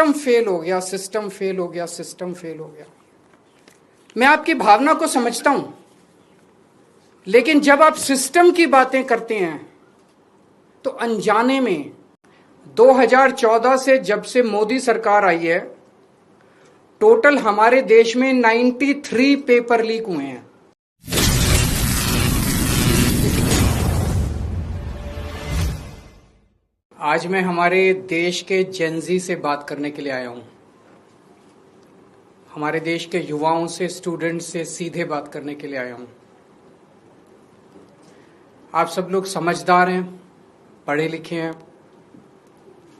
System fail हो गया, system fail हो गया, सिस्टम फेल हो गया। मैं आपकी भावना को समझता हूं, लेकिन जब आप सिस्टम की बातें करते हैं तो अनजाने में 2014 से जब से मोदी सरकार आई है, टोटल हमारे देश में 93 पेपर लीक हुए हैं। आज मैं हमारे देश के जेनजी से बात करने के लिए आया हूं। हमारे देश के युवाओं से, स्टूडेंट्स से सीधे बात करने के लिए आया हूं। आप सब लोग समझदार हैं, पढ़े लिखे हैं।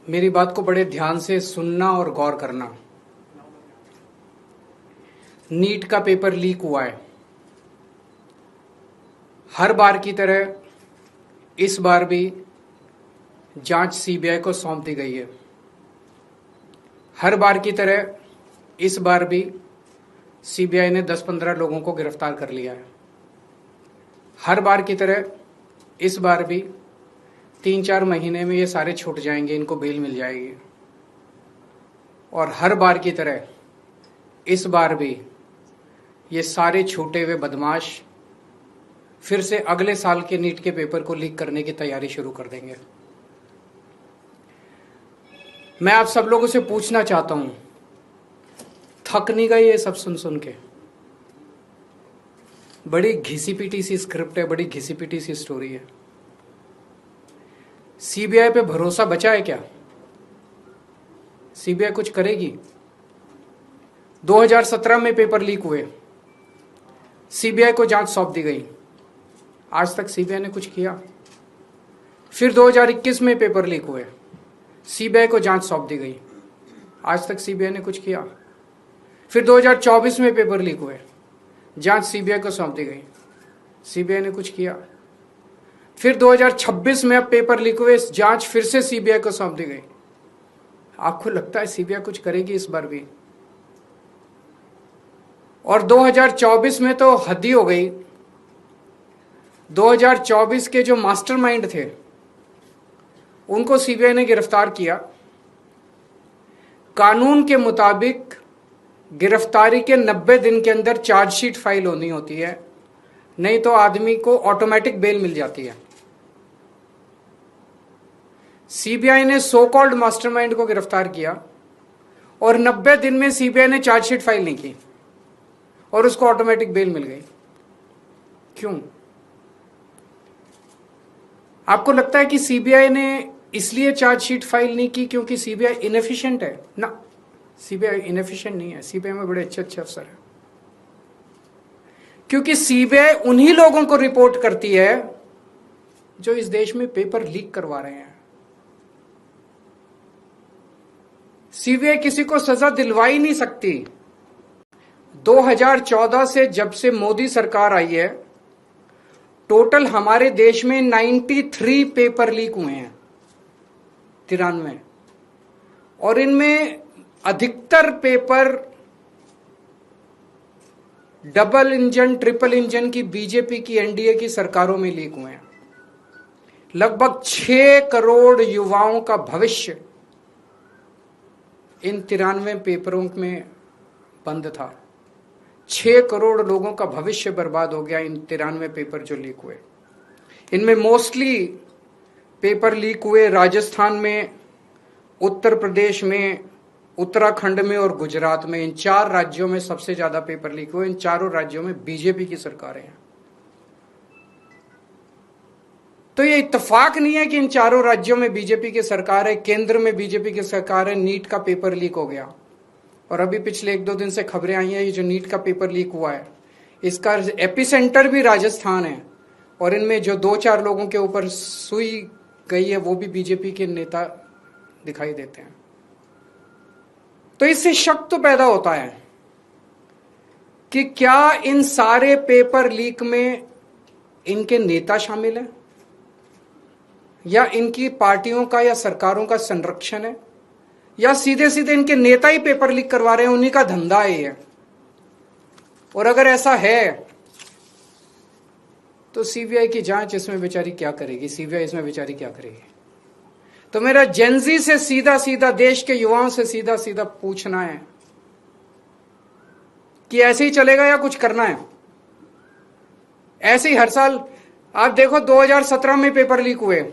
मेरी बात को बड़े ध्यान से सुनना और गौर करना। नीट का पेपर लीक हुआ है। हर बार की तरह इस बार भी जांच सीबीआई को सौंप दी गई है। हर बार की तरह इस बार भी सीबीआई ने 10-15 लोगों को गिरफ्तार कर लिया है। हर बार की तरह इस बार भी 3-4 महीने में ये सारे छूट जाएंगे, इनको बेल मिल जाएगी। और हर बार की तरह इस बार भी ये सारे छूटे हुए बदमाश फिर से अगले साल के नीट के पेपर को लीक करने की तैयारी शुरू कर देंगे। मैं आप सब लोगों से पूछना चाहता हूं, थक नहीं गए ये सब सुन सुन के? बड़ी घिसी पिटी सी स्क्रिप्ट है, बड़ी घिसी पिटी सी स्टोरी है। सीबीआई पे भरोसा बचा है क्या? सीबीआई कुछ करेगी? 2017 में पेपर लीक हुए, सीबीआई को जांच सौंप दी गई, आज तक सीबीआई ने कुछ किया? फिर 2021 में पेपर लीक हुए, सीबीआई को जांच सौंप दी गई, आज तक सीबीआई ने कुछ किया? फिर 2024 में पेपर लीक हुए, जांच सीबीआई को सौंप दी गई, सीबीआई ने कुछ किया? फिर 2026 में अब पेपर लीक हुए, जांच फिर से सीबीआई को सौंप दी गई। आपको लगता है सीबीआई कुछ करेगी इस बार भी? और 2024 में तो हद ही हो गई। 2024 के जो मास्टरमाइंड थे उनको सीबीआई ने गिरफ्तार किया। कानून के मुताबिक गिरफ्तारी के 90 दिन के अंदर चार्जशीट फाइल होनी होती है, नहीं तो आदमी को ऑटोमेटिक बेल मिल जाती है। सीबीआई ने सो कॉल्ड मास्टरमाइंड को गिरफ्तार किया और 90 दिन में सीबीआई ने चार्जशीट फाइल नहीं की और उसको ऑटोमेटिक बेल मिल गई। क्यों? आपको लगता है कि सीबीआई ने इसलिए चार्जशीट फाइल नहीं की क्योंकि सीबीआई इनएफिशिएंट है? ना, सीबीआई इनएफिशिएंट नहीं है। सीबीआई में बड़े अच्छे अच्छे अफसर हैं। क्योंकि सीबीआई उन्हीं लोगों को रिपोर्ट करती है जो इस देश में पेपर लीक करवा रहे हैं। सीबीआई किसी को सजा दिलवा ही नहीं सकती। 2014 से जब से मोदी सरकार आई है, टोटल हमारे देश में 93 पेपर लीक हुए हैं, 93। और इनमें अधिकतर paper double engine, triple engine की बीजेपी की, एनडीए की सरकारों में लीक हुए हैं। लगभग 6 करोड़ युवाओं का भविष्य इन 93 पेपरों में बंद था। 6 करोड़ लोगों का भविष्य बर्बाद हो गया इन 93 पेपर जो लीक हुए। इनमें मोस्टली पेपर लीक हुए राजस्थान में, उत्तर प्रदेश में, उत्तराखंड में और गुजरात में। इन 4 राज्यों में सबसे ज्यादा पेपर लीक हुए। इन चारों राज्यों में बीजेपी की सरकारें हैं। तो ये इत्तेफाक नहीं है कि इन चारों राज्यों में बीजेपी की सरकार है, केंद्र में बीजेपी की सरकार है, नीट का पेपर लीक हो गया। और अभी पिछले 1-2 दिन से खबरें आई हैं, ये जो नीट का पेपर लीक हुआ है इसका एपिसेंटर भी राजस्थान है। और इनमें जो 2-4 लोगों के ऊपर सुई गई है वो भी बीजेपी के नेता दिखाई देते हैं। तो इससे शक तो पैदा होता है कि क्या इन सारे पेपर लीक में इनके नेता शामिल हैं या इनकी पार्टियों का या सरकारों का संरक्षण है, या सीधे सीधे इनके नेता ही पेपर लीक करवा रहे हैं, उन्हीं का धंधा है ये। और अगर ऐसा है तो सीबीआई की जांच इसमें बेचारी क्या करेगी? सीबीआई इसमें बेचारी क्या करेगी? तो मेरा जेनजी से सीधा सीधा, देश के युवाओं से सीधा सीधा पूछना है कि ऐसे ही चलेगा या कुछ करना है? ऐसे ही हर साल आप देखो, 2017 में पेपर लीक हुए,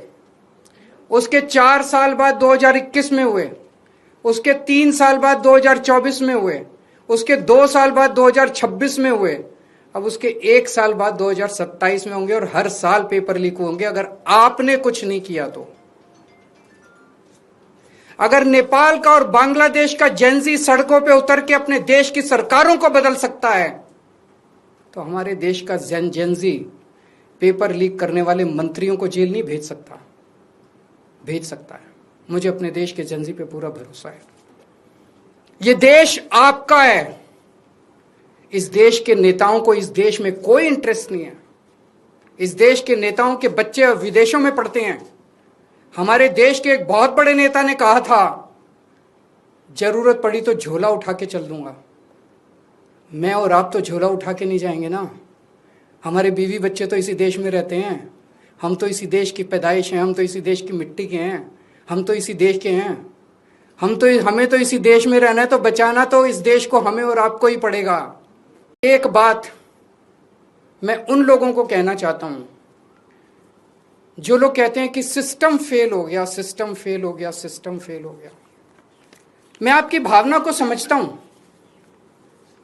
उसके 4 साल बाद 2021 में हुए, उसके 3 साल बाद 2024 में हुए, उसके 2 साल बाद 2026 में हुए, अब उसके 1 साल बाद 2027 में होंगे, और हर साल पेपर लीक होंगे अगर आपने कुछ नहीं किया तो। अगर नेपाल का और बांग्लादेश का जेनजी सड़कों पे उतर के अपने देश की सरकारों को बदल सकता है, तो हमारे देश का जेनजी पेपर लीक करने वाले मंत्रियों को जेल नहीं भेज सकता है। मुझे अपने देश के जेनजी पे पूरा भरोसा है। ये देश आपका है। इस देश के नेताओं को इस देश में कोई इंटरेस्ट नहीं है। इस देश के नेताओं के बच्चे विदेशों में पढ़ते हैं। हमारे देश के एक बहुत बड़े नेता ने कहा था, जरूरत पड़ी तो झोला उठा के चल दूंगा। मैं और आप तो झोला उठा के नहीं जाएंगे ना। हमारे बीवी बच्चे तो इसी देश में रहते हैं। हम तो इसी देश की पैदाइश हैं, हम तो इसी देश की मिट्टी के हैं, हम तो इसी देश के हैं। हमें तो इसी देश में रहना है, तो बचाना तो इस देश को हमें और आपको ही पड़ेगा। एक बात मैं उन लोगों को कहना चाहता हूं जो लोग कहते हैं कि सिस्टम फेल हो गया, सिस्टम फेल हो गया, सिस्टम फेल हो गया। मैं आपकी भावना को समझता हूं,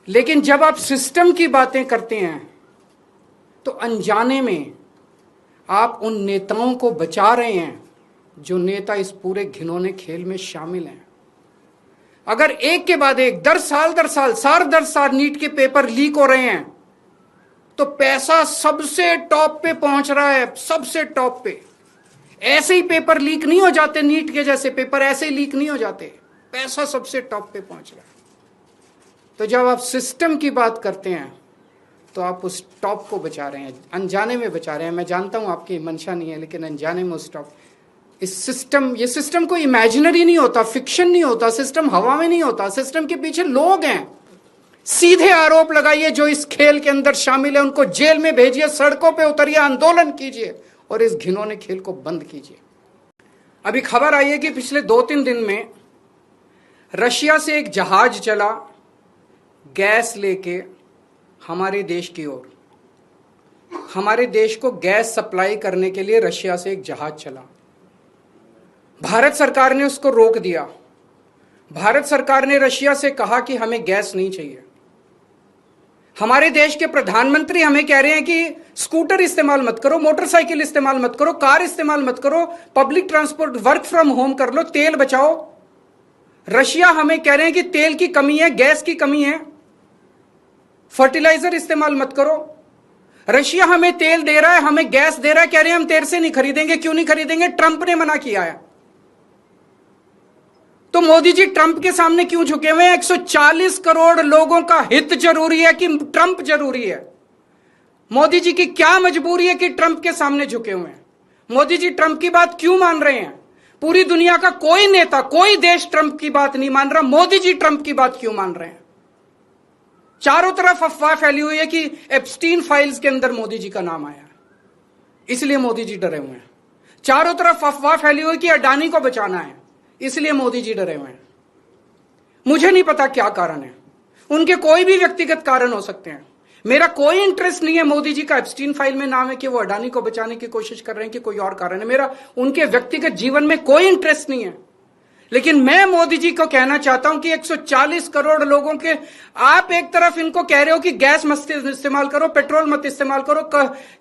लेकिन जब आप सिस्टम की बातें करते हैं तो अनजाने में आप उन नेताओं को बचा रहे हैं जो नेता इस पूरे घिनौने खेल में शामिल हैं। अगर एक के बाद एक दर साल नीट के पेपर लीक हो रहे हैं, तो पैसा सबसे टॉप पे पहुंच रहा है, सबसे टॉप पे। ऐसे ही पेपर लीक नहीं हो जाते, नीट के जैसे पेपर ऐसे ही लीक नहीं हो जाते, पैसा सबसे टॉप पे पहुंच रहा है। तो जब आप सिस्टम की बात करते हैं तो आप उस टॉप को बचा रहे हैं, अनजाने में बचा रहे हैं। मैं जानता हूं आपकी मंशा नहीं है, लेकिन अनजाने में उस टॉप, ये सिस्टम कोई इमेजिनरी नहीं होता, फिक्शन नहीं होता, सिस्टम हवा में नहीं होता। सिस्टम के पीछे लोग हैं। सीधे आरोप लगाइए जो इस खेल के अंदर शामिल है, उनको जेल में भेजिए, सड़कों पे उतरिए, आंदोलन कीजिए और इस घिनौने खेल को बंद कीजिए। अभी खबर आई है कि पिछले 2-3 दिन में रशिया से एक जहाज चला गैस लेके हमारे देश की ओर। हमारे देश को गैस सप्लाई करने के लिए रशिया से एक जहाज चला। भारत सरकार ने उसको रोक दिया। भारत सरकार ने रशिया से कहा कि हमें गैस नहीं चाहिए। हमारे देश के प्रधानमंत्री हमें कह रहे हैं कि स्कूटर इस्तेमाल मत करो, मोटरसाइकिल इस्तेमाल मत करो, कार इस्तेमाल मत करो, public transport, work from home कर लो, तेल बचाओ। रशिया हमें कह रहे हैं कि तेल की कमी है, गैस की कमी है, फर्टिलाइजर इस्तेमाल मत करो। रशिया हमें तेल दे रहा है, हमें गैस दे रहा है, कह रहे हैं हम तेरे से नहीं खरीदेंगे। क्यों नहीं खरीदेंगे? ट्रंप ने मना किया है। तो मोदी जी ट्रंप के सामने क्यों झुके हुए हैं? 140 करोड़ लोगों का हित जरूरी है कि ट्रंप जरूरी है? मोदी जी की क्या मजबूरी है कि ट्रंप के सामने झुके हुए हैं? मोदी जी ट्रंप की बात क्यों मान रहे हैं? पूरी दुनिया का कोई नेता, कोई देश ट्रंप की बात नहीं मान रहा, मोदी जी ट्रंप की बात क्यों मान रहे हैं? चारों तरफ अफवाह फैली हुई है कि एप्स्टीन फाइल्स के अंदर मोदी जी का नाम आया, इसलिए मोदी जी डरे हुए हैं। चारों तरफ अफवाह फैली हुई कि अडानी को बचाना है, इसलिए मोदी जी डरे हुए हैं। मुझे नहीं पता क्या कारण है, उनके कोई भी व्यक्तिगत कारण हो सकते हैं। मेरा कोई इंटरेस्ट नहीं है मोदी जी का एप्स्टीन फाइल में नाम है कि वो अडानी को बचाने की कोशिश कर रहे हैं कि कोई और कारण है। मेरा उनके व्यक्तिगत जीवन में कोई इंटरेस्ट नहीं है। लेकिन मैं मोदी जी को कहना चाहता हूं कि 140 करोड़ लोगों के, आप एक तरफ इनको कह रहे हो कि गैस मत इस्तेमाल करो, पेट्रोल मत इस्तेमाल करो,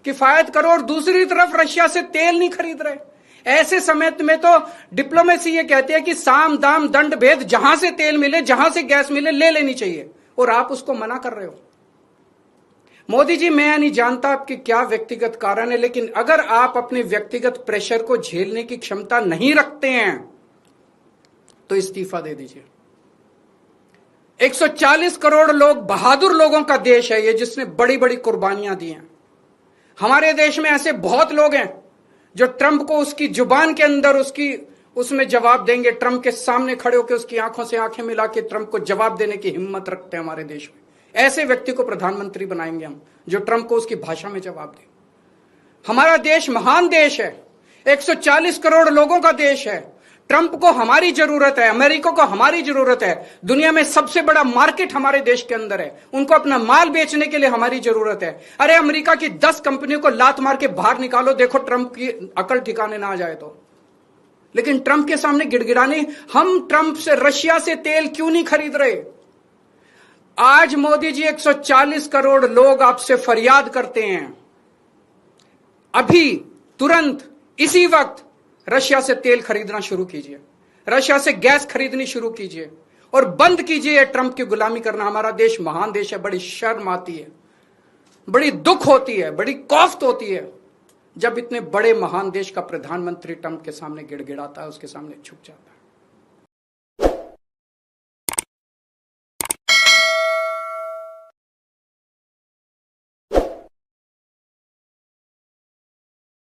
किफायत करो, और दूसरी तरफ रशिया से तेल नहीं खरीद रहे। ऐसे समय में तो डिप्लोमेसी ये कहती है कि साम दाम दंड भेद, जहां से तेल मिले, जहां से गैस मिले, ले लेनी चाहिए, और आप उसको मना कर रहे हो। मोदी जी, मैं नहीं जानता आपके क्या व्यक्तिगत कारण है, लेकिन अगर आप अपने व्यक्तिगत प्रेशर को झेलने की क्षमता नहीं रखते हैं तो इस्तीफा दे दीजिए। 140 करोड़ लोग, बहादुर लोगों का देश है ये, जिसने बड़ी बड़ी कुर्बानियां दी हैं। हमारे देश में ऐसे बहुत लोग हैं जो ट्रंप को उसकी जुबान के अंदर उसमें जवाब देंगे, ट्रंप के सामने खड़े होकर उसकी आंखों से आंखें मिला के ट्रंप को जवाब देने की हिम्मत रखते हैं हमारे देश में। ऐसे व्यक्ति को प्रधानमंत्री बनाएंगे हम, जो ट्रंप को उसकी भाषा में जवाब दे। हमारा देश महान देश है, 140 करोड़ लोगों का देश है। ट्रंप को हमारी जरूरत है, अमेरिका को हमारी जरूरत है, दुनिया में सबसे बड़ा मार्केट हमारे देश के अंदर है, उनको अपना माल बेचने के लिए हमारी जरूरत है। अरे अमेरिका की 10 कंपनियों को लात मार के बाहर निकालो, देखो ट्रंप की अकल ठिकाने ना आ जाए तो। लेकिन ट्रंप के सामने गिड़गिड़ाने, हम ट्रंप से, रशिया से तेल क्यों नहीं खरीद रहे? आज मोदी जी 140 करोड़ लोग आपसे फरियाद करते हैं, अभी तुरंत इसी वक्त रशिया से तेल खरीदना शुरू कीजिए, रशिया से गैस खरीदनी शुरू कीजिए और बंद कीजिए ट्रंप की गुलामी करना। हमारा देश महान देश है, बड़ी शर्म आती है, बड़ी दुख होती है, बड़ी कौफ्त होती है जब इतने बड़े महान देश का प्रधानमंत्री ट्रंप के सामने गिड़गिड़ाता है, उसके सामने झुक जाता है।